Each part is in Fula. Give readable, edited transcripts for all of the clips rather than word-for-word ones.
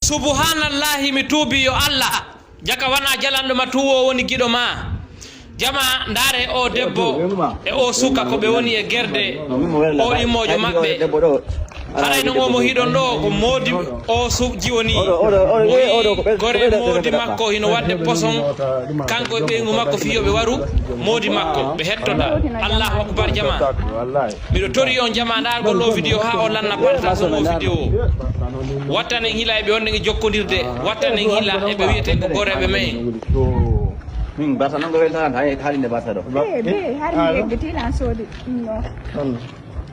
Subhanallahi mi tuubi yo Allah jaka wana jalanɗo ma tuwo woni giɗo ma jama ndare o debbo e o suka ko ɓe woni e gerde o immojo maɓɓe haray no omo hiɗon ɗo ko moodi o jiwoni gore moodi makko hino wadde poson kanko e ɓeygu makko fiyoɓe waru moodi makko ɓe hettoɗa allahu akbar jama miɗo tori on jama ndargol ɗo vidéo ha o lanna partage on o vidéo o wattanen hila eɓe wonde e jokkodirde wattanen hila eɓe wiyete ko goreɓe men min barsa non ko weltan haalinde barsa ɗo be har yeggetiɗan soodi ɗum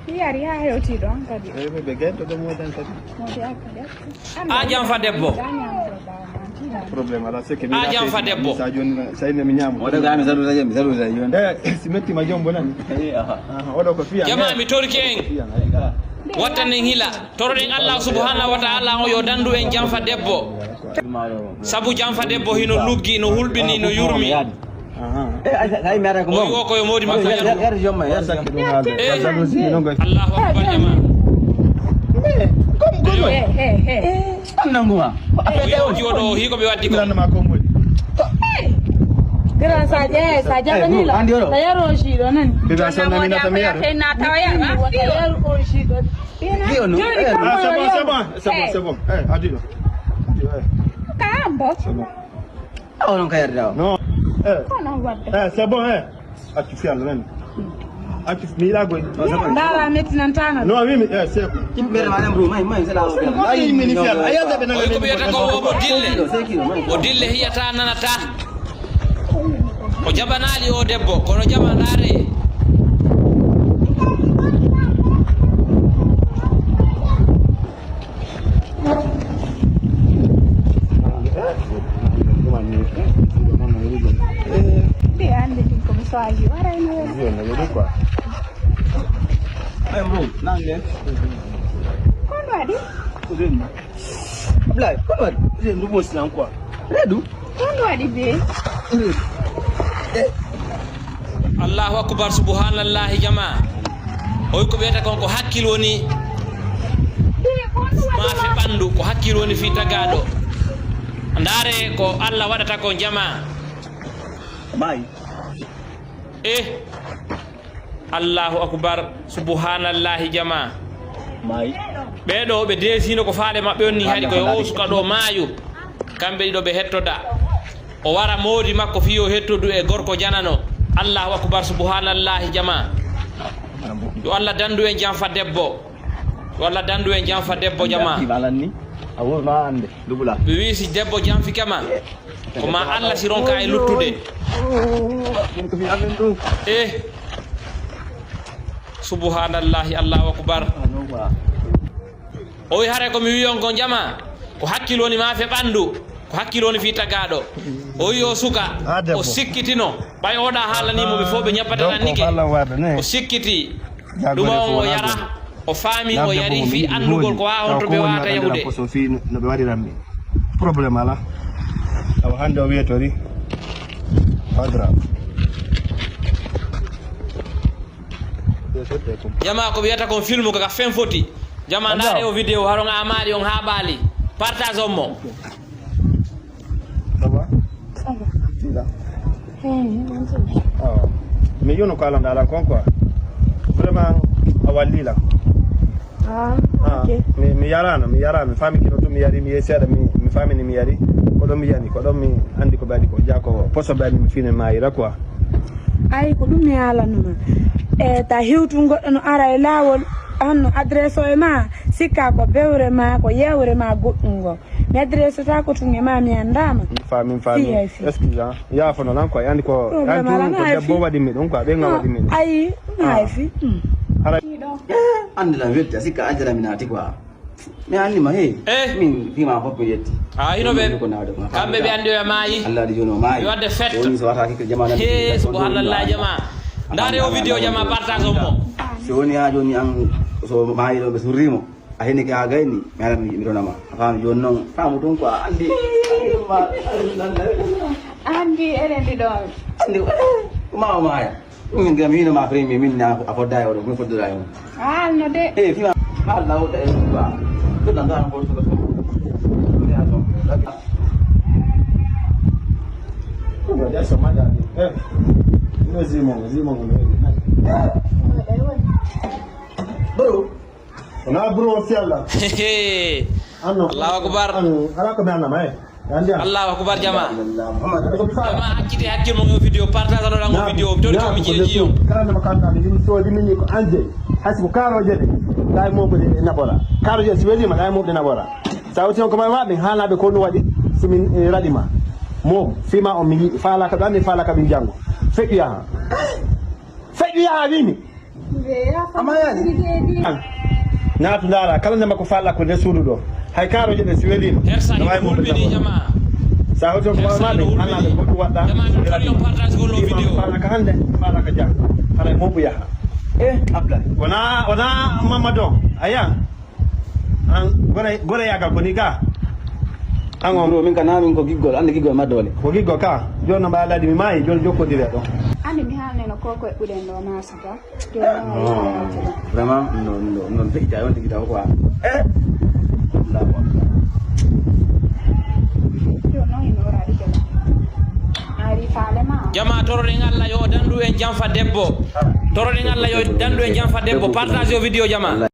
ɗo yari ha hewti ɗon kadi ɓe gueɗɗo ɗo modan kadi modi akkade a jam fa debbo probléme ala c'est que a jam fa debbo sa joni sayne mi ñaamo oɗo gami saluta joni si mettima jom bonani oɗo ko fiya jama mi torki en wattanen hila toroɗen Allah subhanahu wa ta'ala o yo dandu en jamfa debbo sabu jamfa debbo hino luggi no hulɓini no yurmi o wo koye modi makko allahu akbar jama o jiwoɗo hikoɓe waddi ko Gara saja, saja kan ni lah. Saya roshi dah nan. Bebas nama mina tu miar. Saya roshi dah. Dia no. Sebab. Adil. Kamu? Sebab. Orang kaya dah. No. Mana buat? Sebab. Aku fial kan. Aku mila goi. Dah met nantana. No, mimi sebab. Kimber mana bro? Mai salah. Ai mini fial. Ayah dah benar. o ko wiyata ko o dille hiyata nanata o jaɓanali o debbo kono jaɓanare allahu akbar subhanallahi jama oy ko wiyata kon ko hakkil woni maafe ɓandu ko hakkil woni fi tagaɗo ndaare ko Allah waɗata ko jama Mai. allahu akbar subhanallahi jama Mai. ɓeɗo ɓe desino ko faale maɓɓe on ni haɗi koye o suka ɗo maayu kamɓe ɗiɗo ɓe hettoda o wara moodi makko fiyo hettodu e gorko janano allahu akbar subhanallahi jama yo Allah dandu en janfa debbo yo Allah dandu en janfa debbo jama Balanni. Awo ma ande dubula. ɓe wi si debbo janfikama koma Allah si ronka e luttude Ko fi amen do. subhanallahi allahu akbar o wi hare komi wi on ko jama ko hakkil woni maafe ɓandu ko hakkil woni fi tagaɗo o wi o suka o sikkitino ɓay oɗa haalanimo ɓe fof ɓe ñappataɗan nike o sikkiti ɗuma on o yara o faami o yari fi andugol ko wawa on to ɓe wawata yahude so fi no ɓe waɗiranmi probléme ala awa hande o wiyetori pas grave jama ko wiyata kon film kaka fen foti jama ndaare o vidéo haron amali on ha ɓaali partage on mo ça va tila mais yono ko alanda ala kon quoi vraiment a wallila mi yarano fami kino to mi yari mi yeseeɗa mi famini mi yari ko ɗon mi yani ko ɗon mi andi ko ɓaɗi ko jako poso ɓaɗi mi fine mayira quoi Ay ko ɗum mi halanoma ta hewtu goɗɗo no ara e lawol anno adresse o e ma sikka ko bewre ma ko yewre ma goɗɗum go mi adresse ta ko tun e ma mi andama fami excuse yafono nan quoi andi ko an ko debbo waɗimi ɗum quoi ɓe ga waɗimi ɗum ayi ɗum hayfi Anda la welta sikka ajara minati quoi. Mi andi ma he. Min fima hoppo yetti. hinoɓe kamɓe ɓe andi o maayi Allah di jono maayi. yo wadde fête Woni so wata kike jama nan. subhanallah jama ndaare o vidéo jama partage on mo So woni ha joni an so maayi ɗo ɓe surrimo. A heni ke ha gayni mi ala mi ronama. Fami joni noon famu ɗum quoi andi. andi eɗen ɗiɗon Andi ma maaya. Min gam hino ma premier min na a fodda e oɗo min foddora e on. halno de Fima ha lawɗa e ba. Ko dan ko so ko. Ino zimo bro ona bro fiala Allahu akbar ala ko nana may Allahu akbar jama akkiti hakkil mo video partage do lango video to to mi jeji yo kana makanta ni so di ni ko anje hasibu karo jede dai mo bude na bora karo jede siweli ma dai mo bude na bora sawti ko may wabe hala be ko no wadi simin radima mo fima o mi fala ka dani fala ka bin jango fekiya bini amayani na tundara kala ne mako fala ko de sudu do hay karo jede siweli dawai mo bude jama sawti ko may wabe hala be ko wada jama to partage go lo video fala ka hande fala ka jang hala mo bu yaha abla wana mamado aya an gore yaga ko ni ga an bro min kana min ko giggol ande giggol madole ko giggo ka jonna ba ladi mi mai jol jokko dire do andi mi hanne no koko e ɓuren ɗo masata vraiment non fe ita on tigi taw quoi la wa yo no ino raadi kala ari faale ma jama torode ngalla yo dandu en jamfa debbo torode ngalla yo dandu en jamfa debbo partage video jama